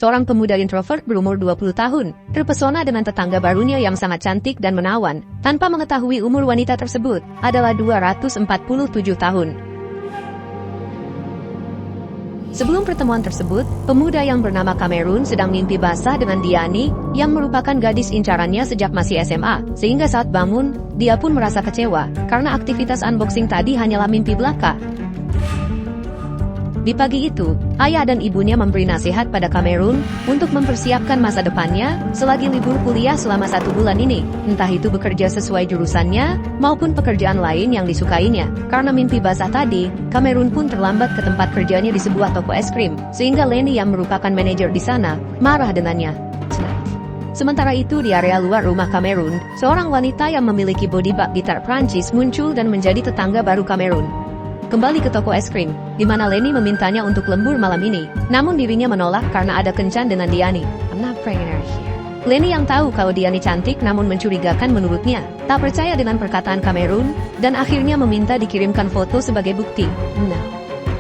seorang pemuda introvert berumur 20 tahun, terpesona dengan tetangga barunya yang sangat cantik dan menawan, tanpa mengetahui umur wanita tersebut adalah 247 tahun. Sebelum pertemuan tersebut, pemuda yang bernama Cameron sedang mimpi basah dengan Diani, yang merupakan gadis incarannya sejak masih SMA, sehingga saat bangun, dia pun merasa kecewa, karena aktivitas unboxing tadi hanyalah mimpi belaka. Di pagi itu, ayah dan ibunya memberi nasihat pada Cameron untuk mempersiapkan masa depannya selagi libur kuliah selama 1 bulan ini, entah itu bekerja sesuai jurusannya maupun pekerjaan lain yang disukainya. Karena mimpi basah tadi, Cameron pun terlambat ke tempat kerjanya di sebuah toko es krim, sehingga Lenny yang merupakan manajer di sana marah dengannya. Sementara itu di area luar rumah Cameron, seorang wanita yang memiliki body bag gitar Prancis muncul dan menjadi tetangga baru Cameron. Kembali ke toko es krim, di mana Lenny memintanya untuk lembur malam ini, namun dirinya menolak karena ada kencan dengan Diani. I'm not bringing her here. Lenny yang tahu kalau Diani cantik namun mencurigakan menurutnya, tak percaya dengan perkataan Cameron, dan akhirnya meminta dikirimkan foto sebagai bukti.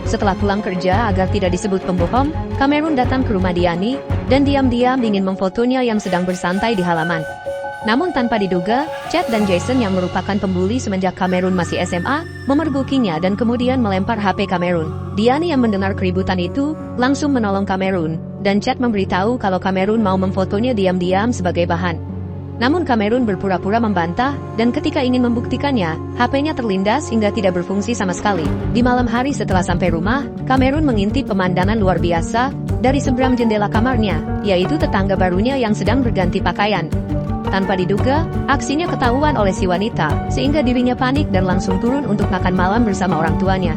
Setelah pulang kerja agar tidak disebut pembohong, Cameron datang ke rumah Diani, dan diam-diam ingin memfotonya yang sedang bersantai di halaman. Namun tanpa diduga, Chad dan Jason yang merupakan pembuli semenjak Cameron masih SMA, memergokinya dan kemudian melempar HP Cameron. Diani yang mendengar keributan itu, langsung menolong Cameron, dan Chad memberitahu kalau Cameron mau memfotonya diam-diam sebagai bahan. Namun Cameron berpura-pura membantah, dan ketika ingin membuktikannya, HP-nya terlindas hingga tidak berfungsi sama sekali. Di malam hari setelah sampai rumah, Cameron mengintip pemandangan luar biasa dari seberang jendela kamarnya, yaitu tetangga barunya yang sedang berganti pakaian. Tanpa diduga, aksinya ketahuan oleh si wanita, sehingga dirinya panik dan langsung turun untuk makan malam bersama orang tuanya.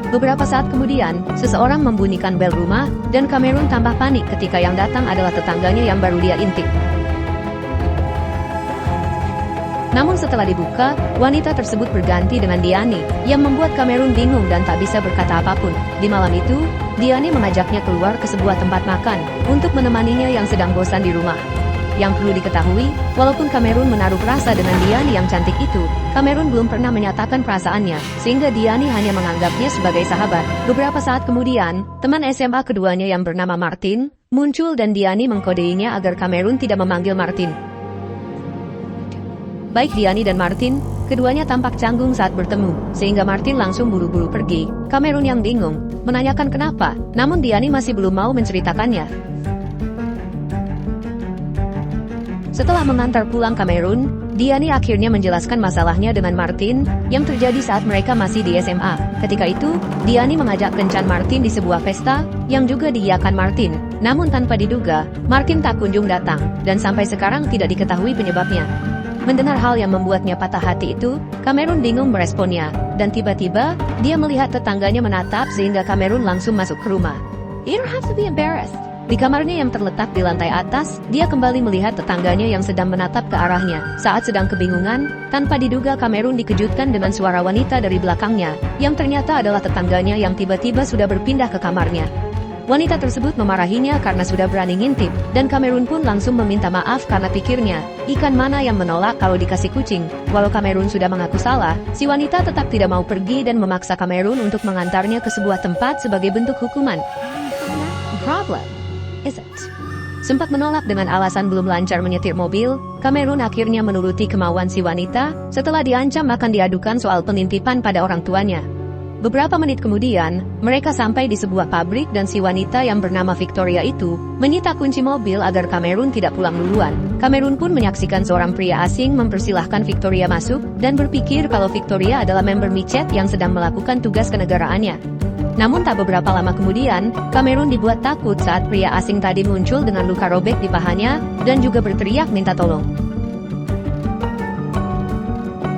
Beberapa saat kemudian, seseorang membunyikan bel rumah, dan Cameron tambah panik ketika yang datang adalah tetangganya yang baru dia intip. Namun setelah dibuka, wanita tersebut berganti dengan Diani, yang membuat Cameron bingung dan tak bisa berkata apapun. Di malam itu, Diani mengajaknya keluar ke sebuah tempat makan, untuk menemaninya yang sedang bosan di rumah. Yang perlu diketahui, walaupun Cameron menaruh rasa dengan Diani yang cantik itu, Cameron belum pernah menyatakan perasaannya, sehingga Diani hanya menganggapnya sebagai sahabat. Beberapa saat kemudian, teman SMA keduanya yang bernama Martin, muncul dan Diani mengkodeinya agar Cameron tidak memanggil Martin. Baik Diani dan Martin, keduanya tampak canggung saat bertemu, sehingga Martin langsung buru-buru pergi. Cameron yang bingung, menanyakan kenapa, namun Diani masih belum mau menceritakannya. Setelah mengantar pulang Cameron, Diani akhirnya menjelaskan masalahnya dengan Martin, yang terjadi saat mereka masih di SMA. Ketika itu, Diani mengajak kencan Martin di sebuah pesta, yang juga diiyakan Martin. Namun tanpa diduga, Martin tak kunjung datang, dan sampai sekarang tidak diketahui penyebabnya. Mendengar hal yang membuatnya patah hati itu, Cameron bingung meresponnya, dan tiba-tiba, dia melihat tetangganya menatap sehingga Cameron langsung masuk ke rumah. You don't have to be embarrassed. Di kamarnya yang terletak di lantai atas, dia kembali melihat tetangganya yang sedang menatap ke arahnya. Saat sedang kebingungan, tanpa diduga Cameron dikejutkan dengan suara wanita dari belakangnya, yang ternyata adalah tetangganya yang tiba-tiba sudah berpindah ke kamarnya. Wanita tersebut memarahinya karena sudah berani ngintip, dan Cameron pun langsung meminta maaf karena pikirnya, ikan mana yang menolak kalau dikasih kucing. Walau Cameron sudah mengaku salah, si wanita tetap tidak mau pergi dan memaksa Cameron untuk mengantarnya ke sebuah tempat sebagai bentuk hukuman. Problem, is it? Sempat menolak dengan alasan belum lancar menyetir mobil, Cameron akhirnya menuruti kemauan si wanita, setelah diancam akan diadukan soal penintipan pada orang tuanya. Beberapa menit kemudian, mereka sampai di sebuah pabrik dan si wanita yang bernama Victoria itu menyita kunci mobil agar Cameron tidak pulang duluan. Cameron pun menyaksikan seorang pria asing mempersilahkan Victoria masuk dan berpikir kalau Victoria adalah member micet yang sedang melakukan tugas kenegaraannya. Namun tak beberapa lama kemudian, Cameron dibuat takut saat pria asing tadi muncul dengan luka robek di pahanya dan juga berteriak minta tolong.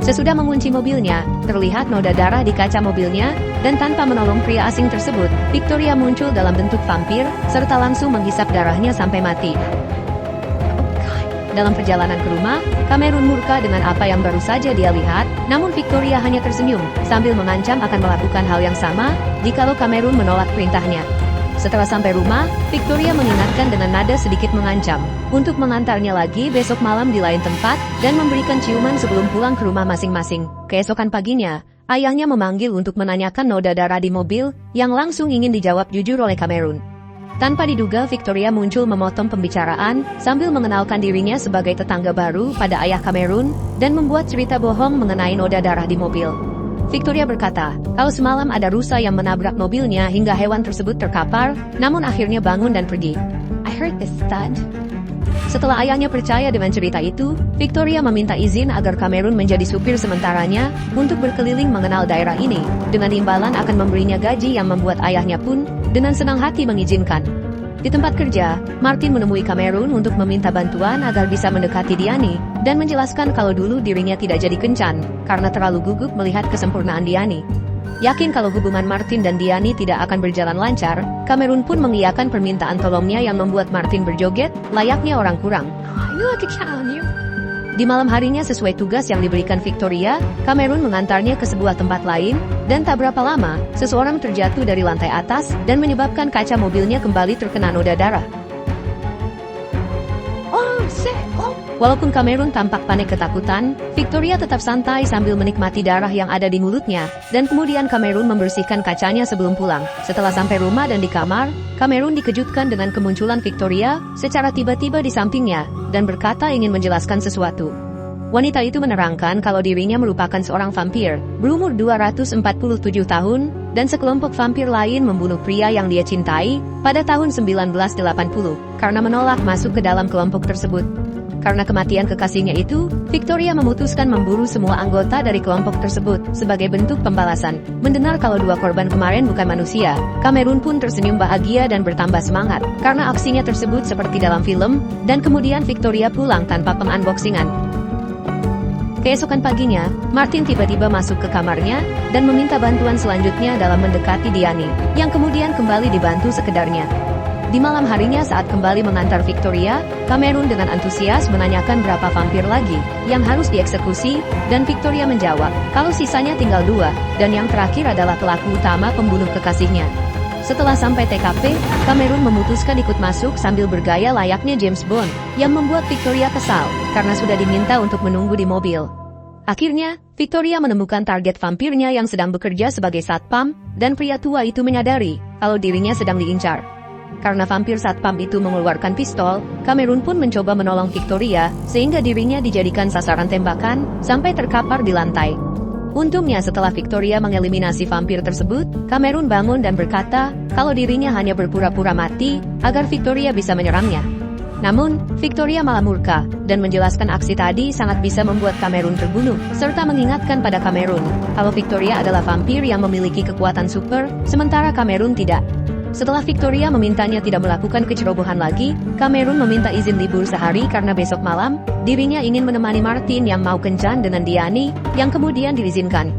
Sesudah mengunci mobilnya, terlihat noda darah di kaca mobilnya, dan tanpa menolong pria asing tersebut, Victoria muncul dalam bentuk vampir, serta langsung menghisap darahnya sampai mati. Dalam perjalanan ke rumah, Cameron murka dengan apa yang baru saja dia lihat, namun Victoria hanya tersenyum, sambil mengancam akan melakukan hal yang sama, jikalau Cameron menolak perintahnya. Setelah sampai rumah, Victoria mengingatkan dengan nada sedikit mengancam untuk mengantarnya lagi besok malam di lain tempat dan memberikan ciuman sebelum pulang ke rumah masing-masing. Keesokan paginya, ayahnya memanggil untuk menanyakan noda darah di mobil yang langsung ingin dijawab jujur oleh Cameron. Tanpa diduga, Victoria muncul memotong pembicaraan sambil mengenalkan dirinya sebagai tetangga baru pada ayah Cameron dan membuat cerita bohong mengenai noda darah di mobil. Victoria berkata, kalau semalam ada rusa yang menabrak mobilnya hingga hewan tersebut terkapar, namun akhirnya bangun dan pergi. I heard this thud. Setelah ayahnya percaya dengan cerita itu, Victoria meminta izin agar Cameron menjadi supir sementaranya untuk berkeliling mengenal daerah ini. Dengan imbalan akan memberinya gaji yang membuat ayahnya pun dengan senang hati mengizinkan. Di tempat kerja, Martin menemui Cameron untuk meminta bantuan agar bisa mendekati Diani dan menjelaskan kalau dulu dirinya tidak jadi kencan karena terlalu gugup melihat kesempurnaan Diani. Yakin kalau hubungan Martin dan Diani tidak akan berjalan lancar, Cameron pun mengiyakan permintaan tolongnya yang membuat Martin berjoget, layaknya orang kurang. Di malam harinya sesuai tugas yang diberikan Victoria, Cameron mengantarnya ke sebuah tempat lain, dan tak berapa lama, seseorang terjatuh dari lantai atas dan menyebabkan kaca mobilnya kembali terkena noda darah. Walaupun Cameron tampak panik ketakutan, Victoria tetap santai sambil menikmati darah yang ada di mulutnya, dan kemudian Cameron membersihkan kacanya sebelum pulang. Setelah sampai rumah dan di kamar, Cameron dikejutkan dengan kemunculan Victoria secara tiba-tiba di sampingnya, dan berkata ingin menjelaskan sesuatu. Wanita itu menerangkan kalau dirinya merupakan seorang vampir, berumur 247 tahun, dan sekelompok vampir lain membunuh pria yang dia cintai pada tahun 1980, karena menolak masuk ke dalam kelompok tersebut. Karena kematian kekasihnya itu, Victoria memutuskan memburu semua anggota dari kelompok tersebut sebagai bentuk pembalasan. Mendengar kalau dua korban kemarin bukan manusia, Cameron pun tersenyum bahagia dan bertambah semangat karena aksinya tersebut seperti dalam film, dan kemudian Victoria pulang tanpa pengunboxingan. Keesokan paginya, Martin tiba-tiba masuk ke kamarnya dan meminta bantuan selanjutnya dalam mendekati Diani, yang kemudian kembali dibantu sekedarnya. Di malam harinya saat kembali mengantar Victoria, Cameron dengan antusias menanyakan berapa vampir lagi yang harus dieksekusi, dan Victoria menjawab kalau sisanya tinggal 2, dan yang terakhir adalah pelaku utama pembunuh kekasihnya. Setelah sampai TKP, Cameron memutuskan ikut masuk sambil bergaya layaknya James Bond, yang membuat Victoria kesal karena sudah diminta untuk menunggu di mobil. Akhirnya, Victoria menemukan target vampirnya yang sedang bekerja sebagai satpam, dan pria tua itu menyadari kalau dirinya sedang diincar. Karena vampir satpam itu mengeluarkan pistol, Cameron pun mencoba menolong Victoria, sehingga dirinya dijadikan sasaran tembakan, sampai terkapar di lantai. Untungnya setelah Victoria mengeliminasi vampir tersebut, Cameron bangun dan berkata, kalau dirinya hanya berpura-pura mati, agar Victoria bisa menyerangnya. Namun, Victoria malah murka, dan menjelaskan aksi tadi sangat bisa membuat Cameron terbunuh, serta mengingatkan pada Cameron, kalau Victoria adalah vampir yang memiliki kekuatan super, sementara Cameron tidak. Setelah Victoria memintanya tidak melakukan kecerobohan lagi, Cameron meminta izin libur sehari karena besok malam, dirinya ingin menemani Martin yang mau kencan dengan Diani, yang kemudian diizinkan.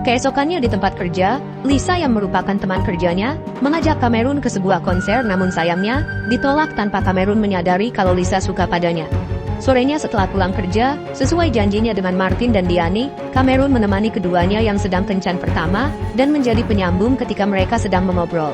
Keesokannya di tempat kerja, Lisa yang merupakan teman kerjanya, mengajak Cameron ke sebuah konser, namun sayangnya, ditolak tanpa Cameron menyadari kalau Lisa suka padanya. Sorenya setelah pulang kerja, sesuai janjinya dengan Martin dan Diani, Cameron menemani keduanya yang sedang kencan pertama, dan menjadi penyambung ketika mereka sedang mengobrol.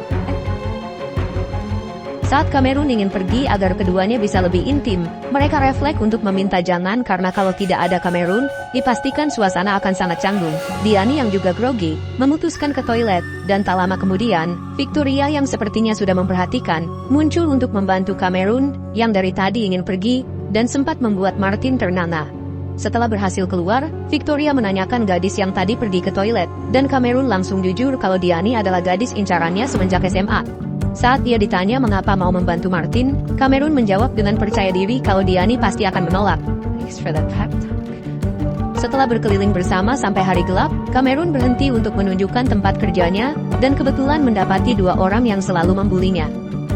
Saat Cameron ingin pergi agar keduanya bisa lebih intim, mereka refleks untuk meminta jangan karena kalau tidak ada Cameron, dipastikan suasana akan sangat canggung. Diani yang juga grogi, memutuskan ke toilet, dan tak lama kemudian, Victoria yang sepertinya sudah memperhatikan, muncul untuk membantu Cameron, yang dari tadi ingin pergi, dan sempat membuat Martin ternana. Setelah berhasil keluar, Victoria menanyakan gadis yang tadi pergi ke toilet, dan Cameron langsung jujur kalau Diani adalah gadis incarannya semenjak SMA. Saat dia ditanya mengapa mau membantu Martin, Cameron menjawab dengan percaya diri kalau Diani pasti akan menolak. Setelah berkeliling bersama sampai hari gelap, Cameron berhenti untuk menunjukkan tempat kerjanya, dan kebetulan mendapati 2 orang yang selalu membulinya.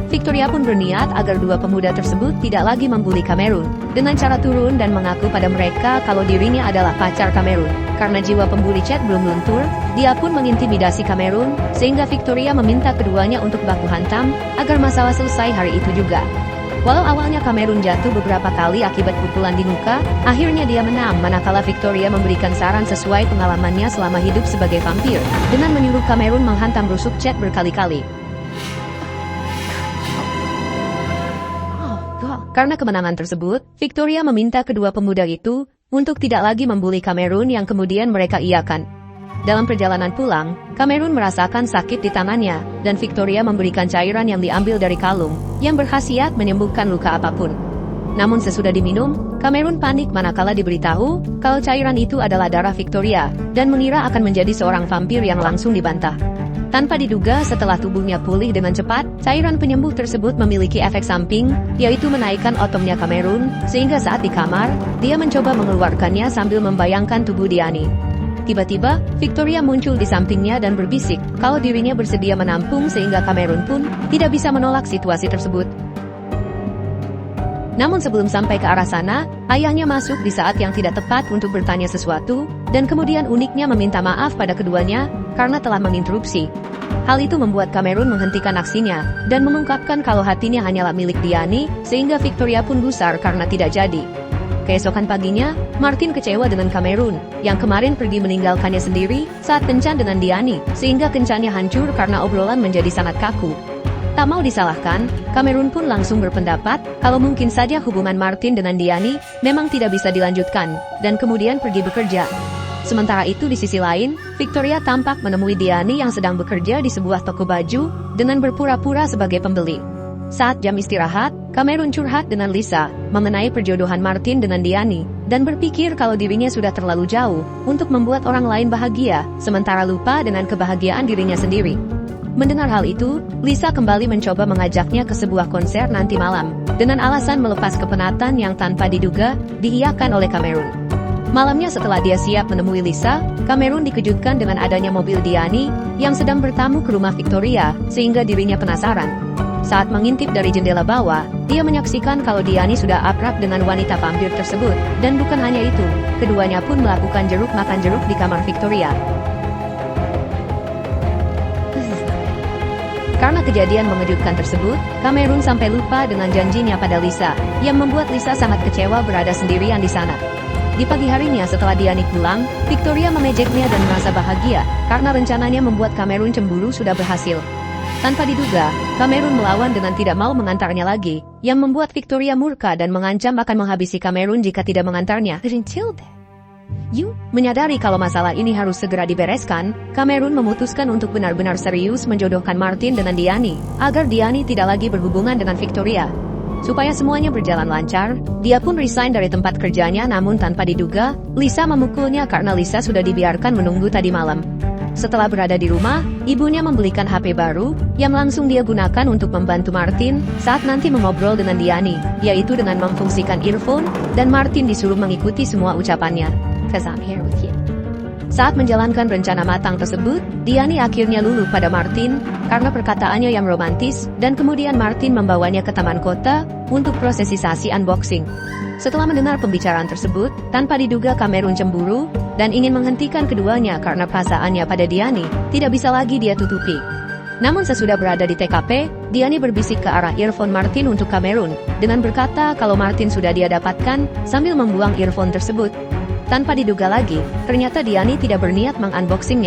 Victoria pun berniat agar 2 pemuda tersebut tidak lagi membuli Cameron, dengan cara turun dan mengaku pada mereka kalau dirinya adalah pacar Cameron. Karena jiwa pembuli chat belum luntur, dia pun mengintimidasi Cameron, sehingga Victoria meminta keduanya untuk baku hantam, agar masalah selesai hari itu juga. Walau awalnya Cameron jatuh beberapa kali akibat pukulan di muka, akhirnya dia menang manakala Victoria memberikan saran sesuai pengalamannya selama hidup sebagai vampir, dengan menyuruh Cameron menghantam rusuk chat berkali-kali. Karena kemenangan tersebut, Victoria meminta kedua pemuda itu untuk tidak lagi membuli Cameron yang kemudian mereka iakan. dalam perjalanan pulang, Cameron merasakan sakit di tangannya, dan Victoria memberikan cairan yang diambil dari kalung, yang berkhasiat menyembuhkan luka apapun. Namun sesudah diminum, Cameron panik manakala diberitahu kalau cairan itu adalah darah Victoria, dan mengira akan menjadi seorang vampir yang langsung dibantah. Tanpa diduga setelah tubuhnya pulih dengan cepat, cairan penyembuh tersebut memiliki efek samping, yaitu menaikkan otomnya Cameron, sehingga saat di kamar, dia mencoba mengeluarkannya sambil membayangkan tubuh Diani. Tiba-tiba, Victoria muncul di sampingnya dan berbisik kalau dirinya bersedia menampung sehingga Cameron pun tidak bisa menolak situasi tersebut. Namun sebelum sampai ke arah sana, ayahnya masuk di saat yang tidak tepat untuk bertanya sesuatu, dan kemudian uniknya meminta maaf pada keduanya karena telah menginterupsi. Hal itu membuat Cameron menghentikan aksinya, dan mengungkapkan kalau hatinya hanyalah milik Diani, sehingga Victoria pun gusar karena tidak jadi. Keesokan paginya, Martin kecewa dengan Cameron, yang kemarin pergi meninggalkannya sendiri saat kencan dengan Diani, sehingga kencannya hancur karena obrolan menjadi sangat kaku. Tak mau disalahkan, Cameron pun langsung berpendapat kalau mungkin saja hubungan Martin dengan Diani memang tidak bisa dilanjutkan, dan kemudian pergi bekerja. Sementara itu di sisi lain, Victoria tampak menemui Diani yang sedang bekerja di sebuah toko baju dengan berpura-pura sebagai pembeli. Saat jam istirahat, Cameron curhat dengan Lisa mengenai perjodohan Martin dengan Diani, dan berpikir kalau dirinya sudah terlalu jauh untuk membuat orang lain bahagia, sementara lupa dengan kebahagiaan dirinya sendiri. Mendengar hal itu, Lisa kembali mencoba mengajaknya ke sebuah konser nanti malam, dengan alasan melepas kepenatan yang tanpa diduga diiyakan oleh Cameron. Malamnya setelah dia siap menemui Lisa, Cameron dikejutkan dengan adanya mobil Diani yang sedang bertamu ke rumah Victoria, sehingga dirinya penasaran. Saat mengintip dari jendela bawah, dia menyaksikan kalau Diani sudah akrab dengan wanita vampir tersebut, dan bukan hanya itu, keduanya pun melakukan jeruk makan jeruk di kamar Victoria. Karena kejadian mengejutkan tersebut, Cameron sampai lupa dengan janjinya pada Lisa, yang membuat Lisa sangat kecewa berada sendirian di sana. Di pagi harinya setelah Diani pulang, Victoria memejeknya dan merasa bahagia, karena rencananya membuat Cameron cemburu sudah berhasil. Tanpa diduga, Cameron melawan dengan tidak mau mengantarnya lagi, yang membuat Victoria murka dan mengancam akan menghabisi Cameron jika tidak mengantarnya. Menyadari kalau masalah ini harus segera dibereskan, Cameron memutuskan untuk benar-benar serius menjodohkan Martin dengan Diani, agar Diani tidak lagi berhubungan dengan Victoria. Supaya semuanya berjalan lancar, dia pun resign dari tempat kerjanya, namun tanpa diduga, Lisa memukulnya karena Lisa sudah dibiarkan menunggu tadi malam. Setelah berada di rumah, ibunya membelikan HP baru, yang langsung dia gunakan untuk membantu Martin saat nanti mengobrol dengan Diani, yaitu dengan memfungsikan earphone, dan Martin disuruh mengikuti semua ucapannya. Saat menjalankan rencana matang tersebut, Diani akhirnya luluh pada Martin, karena perkataannya yang romantis, dan kemudian Martin membawanya ke taman kota, untuk prosesi unboxing. Setelah mendengar pembicaraan tersebut, tanpa diduga Cameron cemburu, dan ingin menghentikan keduanya karena perasaannya pada Diani tidak bisa lagi dia tutupi. Namun sesudah berada di TKP, Diani berbisik ke arah earphone Martin untuk Cameron, dengan berkata kalau Martin sudah dia dapatkan, sambil membuang earphone tersebut. Tanpa diduga lagi, ternyata Diani tidak berniat mengunboxingnya,